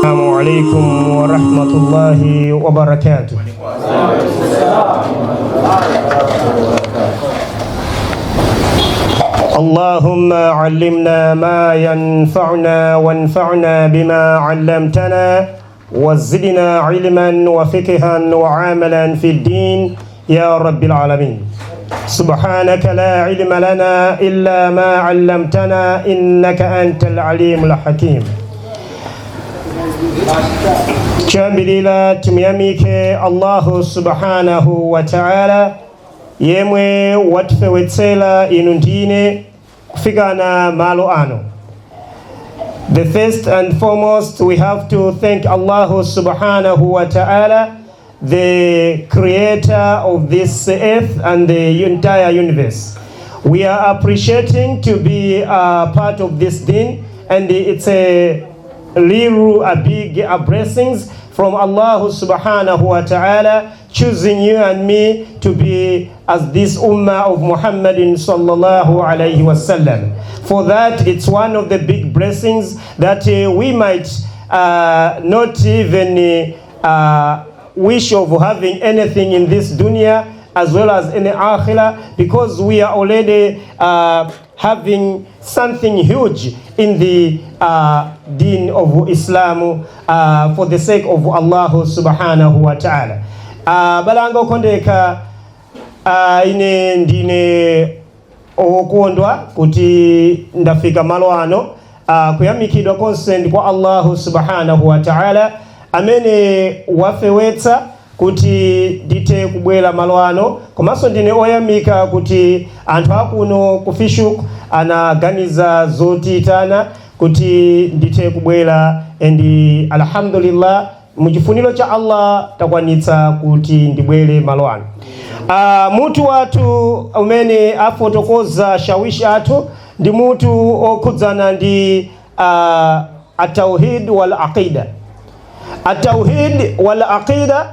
السلام عليكم ورحمة الله وبركاته. اللهم علمنا ما ينفعنا وانفعنا بما علمتنا وزدنا علما وفقها وعملا في الدين يا رب العالمين. سبحانك لا علم لنا إلا ما علمتنا إنك أنت العليم الحكيم. Chambilila tumyamike Allahu subhanahu wa ta'ala yemwe watufewetsela inu ndine kufikana malo ano. The first and foremost, we have to thank Allahu subhanahu wa ta'ala, the creator of this earth and the entire universe. We are appreciating to be a part of this deen, and it's a big blessings from Allah subhanahu wa ta'ala choosing you and me to be as this ummah of Muhammadin sallallahu alayhi wasallam. For that, it's one of the big blessings that we might not even wish of having anything in this dunya as well as in the akhirah, because we are already having something huge in the deen of Islam for the sake of Allah subhanahu wa ta'ala. Balango kondeka ine ndine okondwa kuti ndafika malo ano kuyamikidwa consent kwa Allah subhanahu wa ta'ala amene wafewetsa kuti dite kubwela malo ano, komanso ndine oyamika kuti anthu akuno kufishuku anaganiza zotitana kuti ndite kubwela, and alhamdulillah muchifuniro cha Allah takwanitsa kuti ndibwele malo ano. Mutu watu umene afotokoza shawishi atu ndi mutu okudzana ndi at-tauhid wal aqida. At-tauhid wal aqida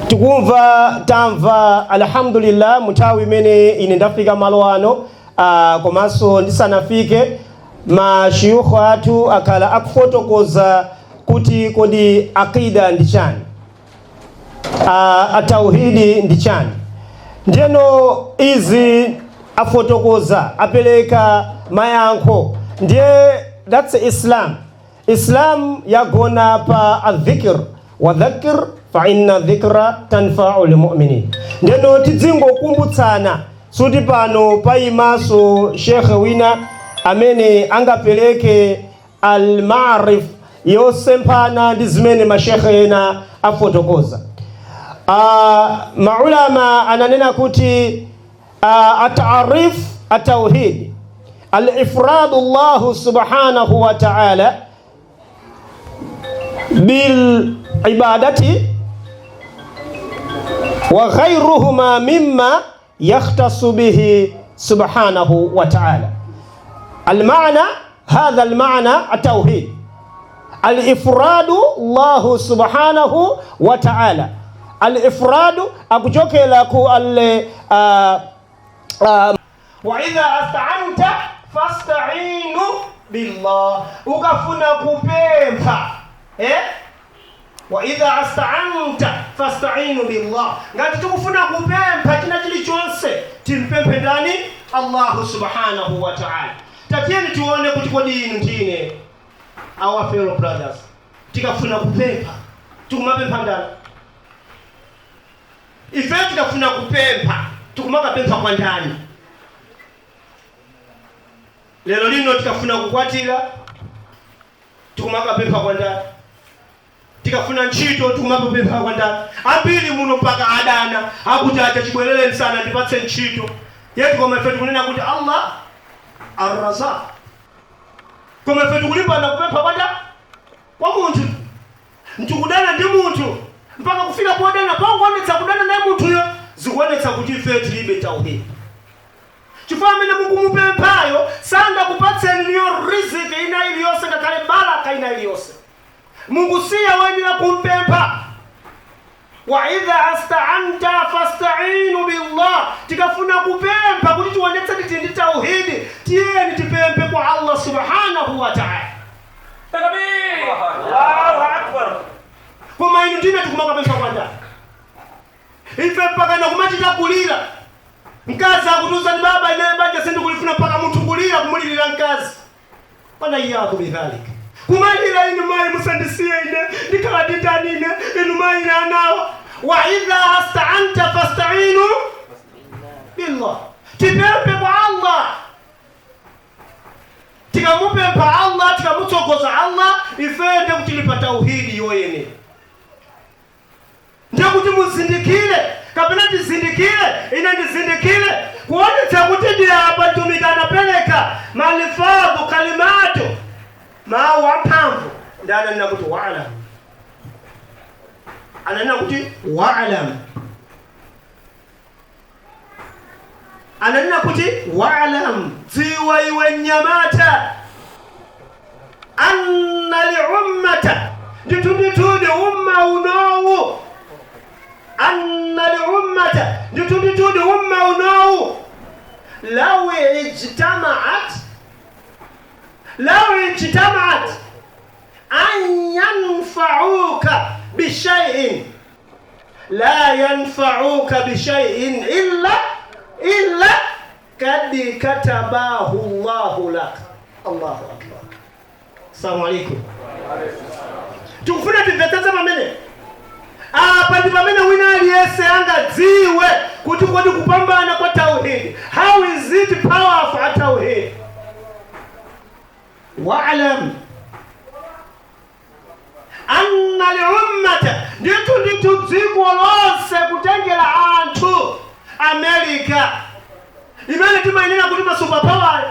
tukumva tamva alhamdulillah mutawi mene ine ndafika malo ano, komanso ndisanafike mashiyukhu atu akala akufotokoza kuti kodi aqida ndi chani, atauhidi ndi chani. Ndeno izi afotokoza apeleka mayankho ndiye that's Islam. Islam yagona pa adhikr wa dhakir fa inna dhikra tanfa'u lil mu'minin. Ndeno tidzingo kumbutsana suti pano paimaso shekhe wina amene angapeleke al-ma'rif yosempana ndi zimene mashekhe ena afotokoza. Maulama ananena kuti at-ta'rif at-tauhid al-ifradu Allah subhanahu wa ta'ala bil ibadati wa ghayruhuma mimma yakhtassu bihi subhanahu wa ta'ala. Al-ma'na hadha al-ma'na at-tauhid al-ifradu Allah subhanahu wa ta'ala. Al-ifradu akuchokela ku wa idha asta'anta fasta'inu billah, ukafuna kupempha wa idha asta'anta fasta'inu billah, ngati tukufuna kupempha china chilichonse timpemphe ndani? Allah subhanahu wa ta'ala. Tatieni tuone kuti kodi inu ndine our fellow brothers tikafuna kupempha tukumapempha ndani? Ife tikafuna kupempha tukumakapempha kwa ndani? Lero lino tikafuna kukwatira tukumakapempha kwa ndani? Tikafuna ntchito tukumapempha kwa ndani? Ambiri muno mpaka adana akuti acha chibwelele sana ndipatse ntchito yetu, koma ife tukunena kuti Allah ar-Razzaq, koma ife tukulimbana kupempha kwa ndani? Kwa munthu. Ntikudana ndi munthu mpaka kufika podana pakuonetsa kudana naye munthuyo zikuonetsa kuti ife tilibe tauhid. Chifukwa amene mukumupemphayo sanga kupatseni niyo riziki ina iliyonse ngakhale baraka ina iliyonse. Mungu siya wenera kumpempha. Wa idha asta'anta fasta'inu billah, tikafuna kupempha kuti tuonetse kuti ndi tauhidi tiyeni tipemphe kwa Allah subhanahu wa ta'ala. Takbir. inu ndine tukumaka pesa kwanda ife mpaka na kumachita kulira mkazi akutuza ni baba ine banja sendu kulifuna mpaka mtu kulira kumulirira mkazi wana iyako bidhalika kumalira inu mai musandisie ine nikawatita nine inu mai na nao wa idha asta'anta fasta'inu billah tipepe kwa Allah tikamupe pa Allah tikamutogoza Allah ifende kutilipa tauhidi yoyene ndio kuti muzindikile kapena tizindikile ina ndizindikile kuone takuti hapa tumikana peleka malifadhu kalimatu mawa pamvu ndana ninakuti wa'lam ananena kuti wa'lam ananena kuti wa'lam ziwa iwe nyamata anna li'ummata nditunditude umma unowu anna li'ummata nditunditude umma unowu law ijtama'at an yanfa'uka bishay'in la yanfa'uka bishay'in illa kad katabahu Allahu lak. Allahu akbar. Assalamu alaykum. Tukufuna tiveteza pamene apa ndi pamene wina aliyese anga dziwe kuti kodi kupambana kwa tauhid. How is it powerful at tauhid? Wa'lam anna al-ummata nditu dziko lonse kutengera anthu America imene timayenera kuti ma superpower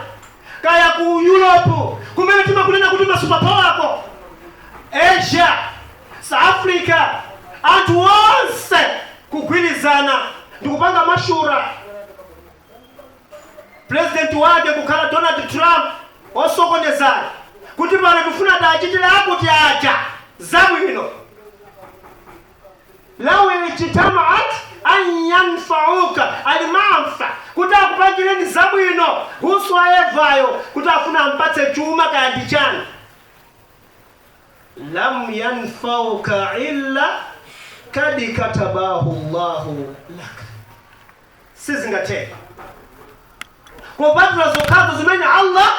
kaya ku Europe kumene timakunena kuti ma superpower ko Asia, South Africa anthu onse kugwirizana ndikupanga mashura president wake kukhala Donald Trump osokonezana kuti pano tufuna dachitira akuti acha zabwino law ijtama'at an yanfa'uka al-manfa kuti akupangireni zabwino whosoever kuti afuna ampatse chuma kaya ndichani lam yanfa'uka illa kad katabahu Allahu lak. Sizingateka kwa badra zokazo zimene Allah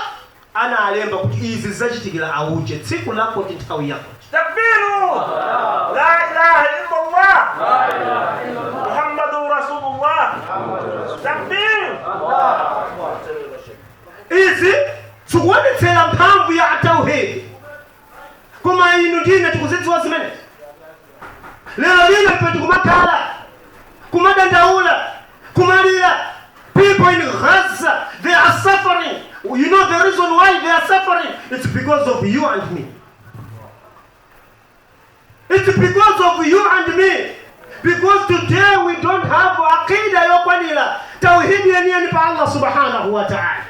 ana alemba kuti izi zachitikira auje tsiku lako nthawi yako. Takbiru! La ilaha illallah! La ilaha illallah! Muhammadur Rasulullah! Takbir! Izi tikuonetsera mphamvu ya tauhid. Koma inu ndine tikuzidziwa zimene. Lero lino ife tikumakhala kumadandaula kumalira. People in Gaza, they are suffering. You know the reason why they are suffering? It's because of you and me. It's because of you and me. Because today we don't have aqida yokwanira. Tauhid yenyewe ni pa Allah subhanahu wa ta'ala.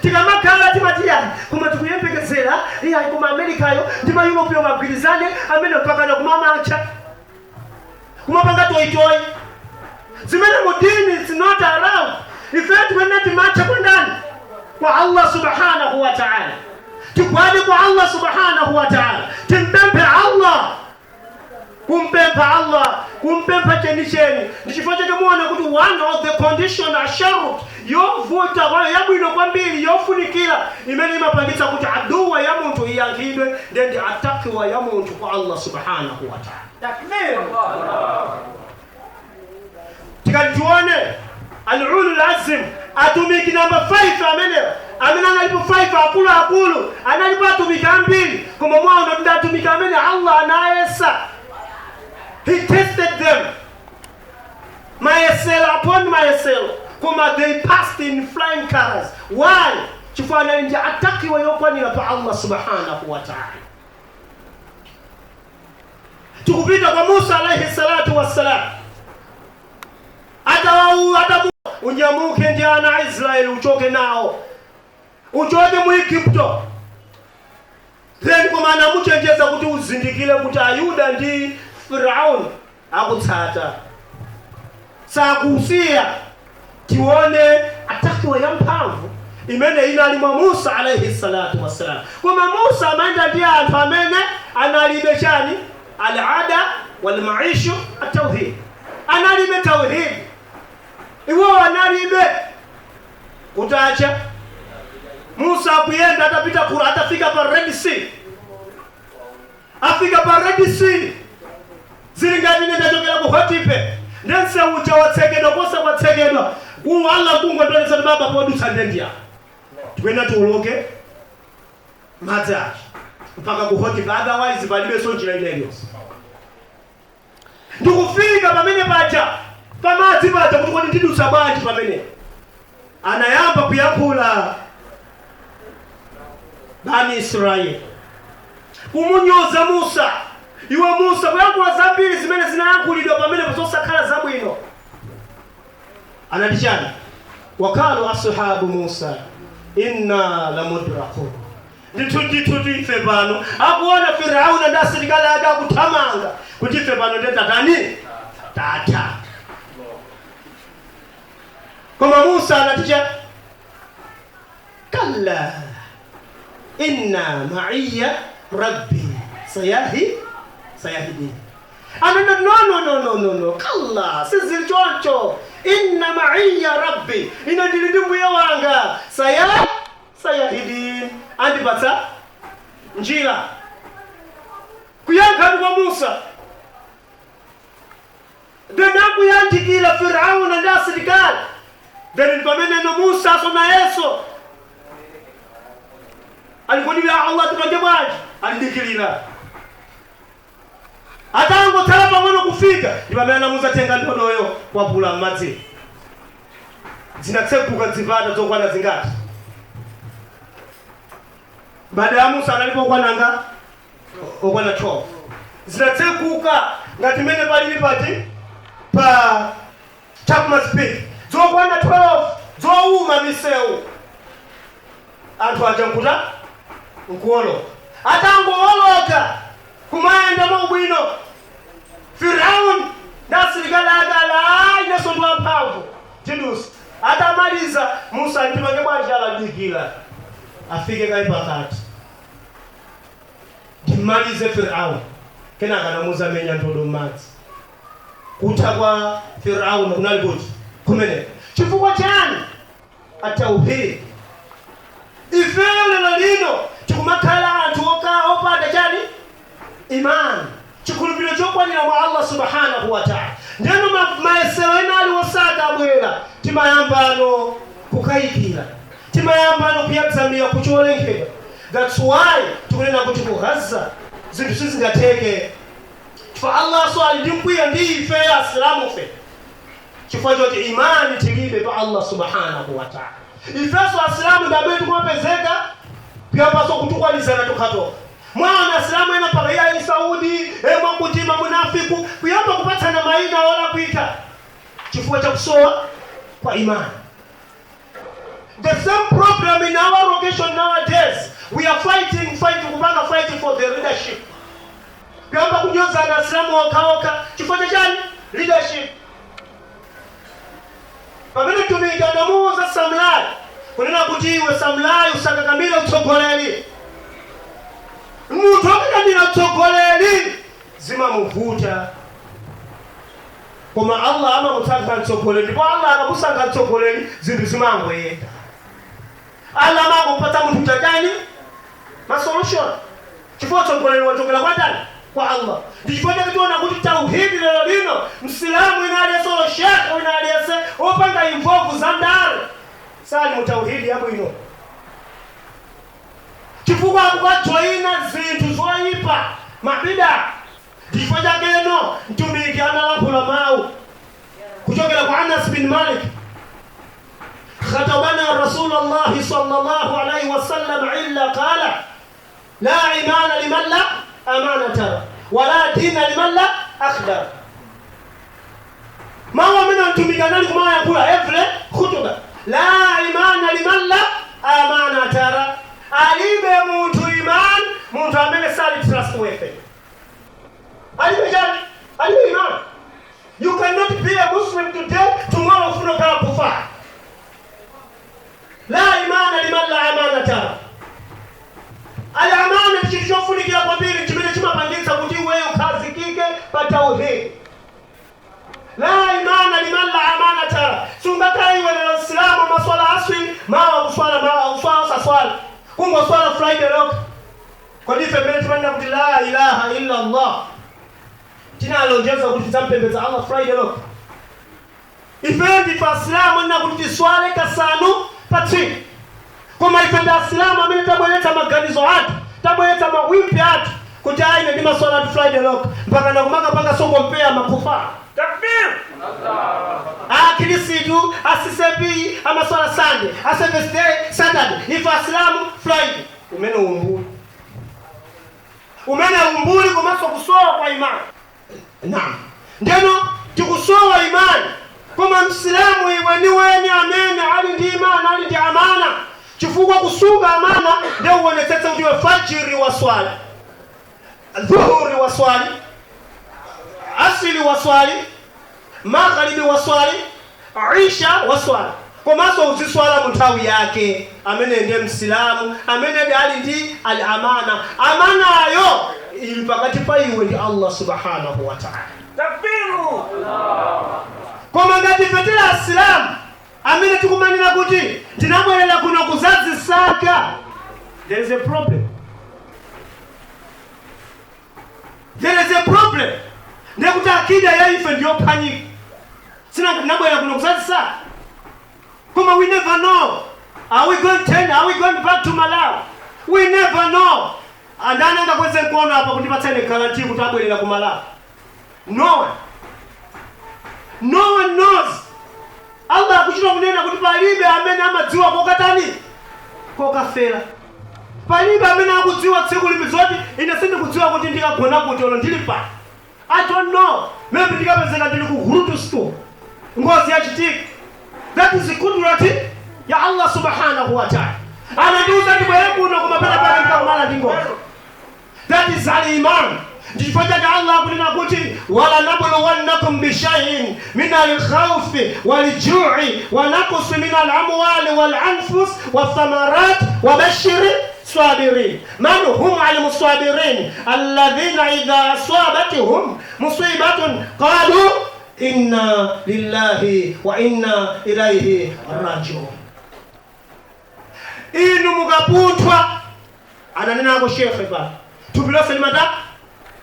Tikamakhala timatia kuma tukuyembekezera iya kuma America yo ndima Europe yo mabwirizane amene mpaka na kumamacha. Kumapanga toitoi. Zimene mudini is not around. If it were not macha kwandani kwa Allah subhanahu wa ta'ala. Tukwadi kwa Allah subhanahu wa ta'ala. Timpempe Allah. Kumpempa Allah, kumpempa chenisheni. Ndichifoche kemuona kuti one of the condition asharut yovuta kwa yabwino kwambiri yofunikira imene imapangitsa kuti aduwa ya muntu iyankhidwe ndi atakiwa ya muntu kwa Allah subhanahu wa ta'ala. Takbir. Tikatuone al-ulul azm atumiki number 5 amene analipo 5 akulu analipo atumika mbili koma mwana ndo atumika amene Allah anayesa. He tested them. Myself upon myself. Kuma they passed in flying colors. Why? Chifana nje atakiwa yokwanira pa Allah subhanahu wa ta'ala. Tukupita kwa Musa alayhi salatu wassalam. Adamu unyamuke njana Israeli uchoke nao. Uchoke mu Egypto. Then kuma namuchenjeza kuti uzindikile kuti Ayuda ndi Firaun akutsata sakusia tione atakiwa ya mphamvu imene inali mwa Musa alayhi salatu wassalam. Koma Musa amanda ndiye anthu amene analibe chani alada wal maishu at-tauhid. Analime tauhid. Iwo analime utaacha. Musa kuyenda atapita kura, atafika pa Red Sea. Afika pa Red Sea. Zilingani ndajogera ku Hotipe. Ndense uja watsekedwa kosa watsekedwa. Ku Allah kungo ndonesa baba podu sandendia. Twena tuoloke mata mpaka ku Hotipe, otherwise balibe sonjira ile. Ndikufika pamene paja. Pamazi paja kuti kodi ndidusa bwanji pamene. Anayamba kuyankhula Bani Israeli. Kumunyoza Musa. Iwe Musa kuyankhula zambiri zimene zinayankhulidwa pamene posakhala zabwino. Anatichani. Wakalu ashabu Musa inna lamudrakun. Ndithu ife pano akuona Firauni ndi asilikali ake akuthamanga kuti ife pano ndetatani tata. Koma Musa anaticha kalla inna ma'iya rabbi sayahidi. Anana no kalla sizili choncho. Inna ma'iya rabbi ina ndilindimbu ya wanga sayahidi. Andipatsa njira kuyankha kwa Musa. Dena kuyandikila Firauni ndi asilikali. Then pamene no Musa sona Yesu alikodibya Allah tupange bwanji alidikilira. Atango talapa mwana kufika ndipamene Musa tenga ndodoyo kwapula madzi. Zinatsekuka zivada zokwana zingati. Baada ya Musa alipokuwa nanga okwana 12. Zinatsekuka ngati mene pali pati pa Chapman's Peak. Zokwana 12 zouma miseu. Anthu ajankuta nkuolo. Atango oloka kumaenda mubwino. Firauni ndasilikali agala ineso ndo mphamvu. Tidus atamaliza Musa ndipange bwanji aladikira. Afike kai pakati. Dimalize Firauni. Kenaka na Musa menya ndodo madzi. Kutakwa Firauni kunali kuti kumene chifukwa chani atauhid. Ifele lalino chikumakhala anthu opanda chani imani chikhulupiriro chokwanira mwa Allah subhanahu wa ta'ala. Ndeno maesero ena aliwosaka abwera timayambano kukayikira, timayambano kuyabzamira kucholenkhedwa. That's why tikunena kuti ku Gaza zinthu sizingateke. For Allah so alidimkwiya ndi ife asilamu fe chifukwa choti imani tilibe pa Allah subhanahu wa ta'ala. Ifeso asilamu ndabe tukwapezeka kuyapaso kutukwalizana tukatoka. Mwana asilamu ena paka ya Saudi mwakutima munafiku kuyamba kupatana maina wala kuita chifukwa cha kusoa kwa imani. The same problem in our location nowadays. We are fighting for the leadership. Kuyamba kunyoza na asilamu wakaoka chifukwa cha chani leadership. Pamene tumikana Musa Samlai kunena kuti iwe Samlai usakakamira utsogoleri. Munthu akakamira utsogoleri zimamuvuta. Koma Allah amamusankha utsogoleri. Ndipo Allah akamusankha utsogoleri zinthu zimangoyenda. Allah amakupatsa munthu chakani masolution. Chifukwa utsogoleri wachokera kwa ndani? Kwa Allah. Ndichifukwa tiona kuti tauhidi lero lino Msilamu inali solo shekhe inali opanga imvovu za ndani. Sali mutauhidi yabo ino. Chifukwa kujoina zinthu zoyipa mabida. Ndichifukwa chakeno mtumiki analapula mau kuchokera kwa Anas bin Malik. Khatabana Rasulullah sallallahu alayhi wasallam illa qala la imana liman la amanata wala dina liman la akhdar. Mawa mina mtumika nani kumaya kula every khutuba. La imana liman la amanata. Alibe muntu iman, muntu amene sali trustworthy. Alibe iman. You cannot be a Muslim today, tomorrow ufuno kala kufa. La imana liman la amanata. Al-amana chichofunikira kwa bili chimene chimapangisa kuti wewe kazi kike pa tauhid. liman la amanata sunga iwe na Islamu maswala aswi mawa uswala swala kungo swala Friday lock kwa dife mbele tunanya kuti la ilaha illa Allah tina alojeza kuti tampembeza Allah Friday lock ifendi fa Islamu na kuti swale kasanu pati kuma ifenda Islamu amene tabweleta maganizo atu tabweleta mawimpi atu kuti aine ndi maswala Friday lock mpaka na kumaka panga songo mpea makufa takbir Kirisitu asisebi amaswala Sunday asebeste Saturday ifa Islamu Friday umene umbuli kumaso kusowa kwa imani naam ndeno tikusowa imani kama Mwislamu iwe ni weni amene ali ndi imani ali ndi amana chifukwa kusunga amana ndio uonetsetsa kuti fajiri wa swali dhuhuri wa swali asili wa swali magharibi wa swali isha wa swali komaso uziswala mutawi yake amene ndiye Mwislamu amene ali ndi al-amana amana ayo ili pakati pa iwe ndi Allah subhanahu wa ta'ala takbiru koma ngati fetela Islam amene tikumanira kuti ndinabwerera kuno kuzazi saka there is a problem ndekuti akida ya ife ndiyo panic sina ndinabwerera kuno kuzazi saka koma we never know are we going back to Malawi we never know andana ngakweze kuona hapa kuti patsene guarantee kuti abwerera ku Malawi no one knows Allah akuchita kunena kuti palibe amene amadziwa kokatani kokafera palibe amene akudziwa tsiku limizoti ine sindikudziwa kuti ndikagona kuti ono ndili pa I don't know maybe ndikapezeka ndili ku Hurutu store ngozi yachitika that is the kudrati ya Allah subhanahu wa ta'ala anadiuza ndibwere kuno kumapena pake ndikamala ndingozi that is al-iman ndifajaga Allah kulina kuti wala nabluwannakum bishay'in min al-khawfi wal-ju'i wa naqsin min al-amwali wal-anfus wath-thamarat wa bashshir sabirin man hum al-musabirin alladhina idha asabatuhum musibatun qalu inna lillahi wa inna ilayhi raji'un inu mukapuntwa ananena ko shekhe ba tubilose limata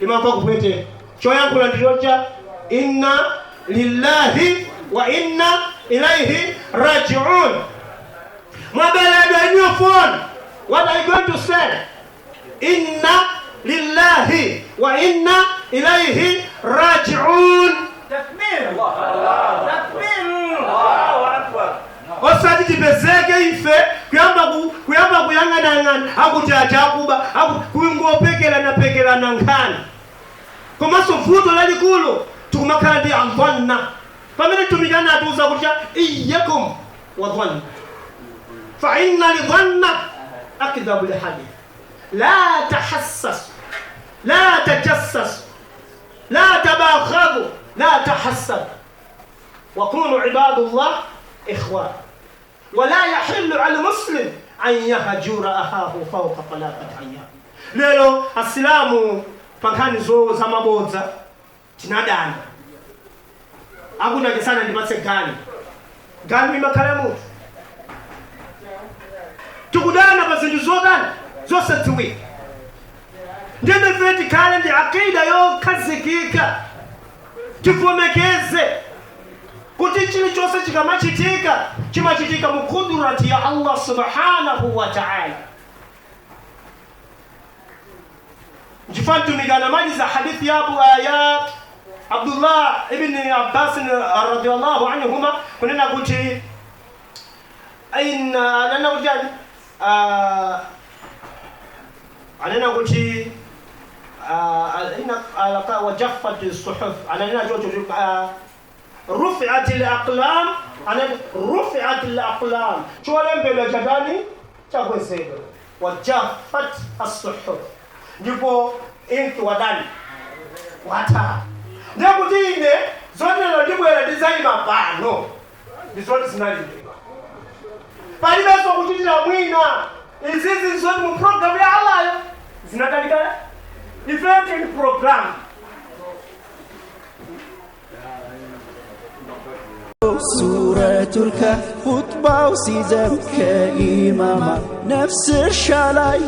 imampa kupete choyankula ndirocha inna lillahi wa inna ilayhi raji'un mabelado in your phone what are you going to say inna lillahi wa inna ilayhi raji'un takbir Allahu akbar osati tibezeke ife kuyamba kuyang'anang'ana akuti achakuba kuyingopekela na nkhani komanso vuto lalikulu tikumakhala ndi adhanna pamene tumikana atuza kuti iyyakum wa dhanna fa inna lidhanna akdhabu lihadith la tahassas la tajassas la tabakhadhu la tahassad wa kunu ibadullah ikhwan ولا يحل على المسلم أن يهجر أخاه فوق 3 أيام lelo asilamu pankani zo za mabodza tinadana akuna sana ndipatse gani makale mutu tukudana bazindi zodana zose tiwi ndende feti kale ndi akida yo kazikika tifomekeze kuti chili chose chimachitika mukudrati ya Allah subhanahu wa ta'ala jifantu migana maji za hadithi ya Abdullah ibn Abbas radhiyallahu anhuma kunena kuti aina nana ujani anena kuti aina alaka wajaffat as-suhuf anena jojo رفعت الأقلام رفعت الأقلام شو لمبلا جداني تقوسيد وجفت الصحف ndipo inki wadani wata ndipo dine zote ndibwera design mapano ndizote zinalindwa palibeso kuchitira mwina izizi zote mu program ya Allah zinadalika event program ሱረቱል ካህፍ ኹጥባው ሲዘም ከኢማማ ነፍስ እርሻ ላይ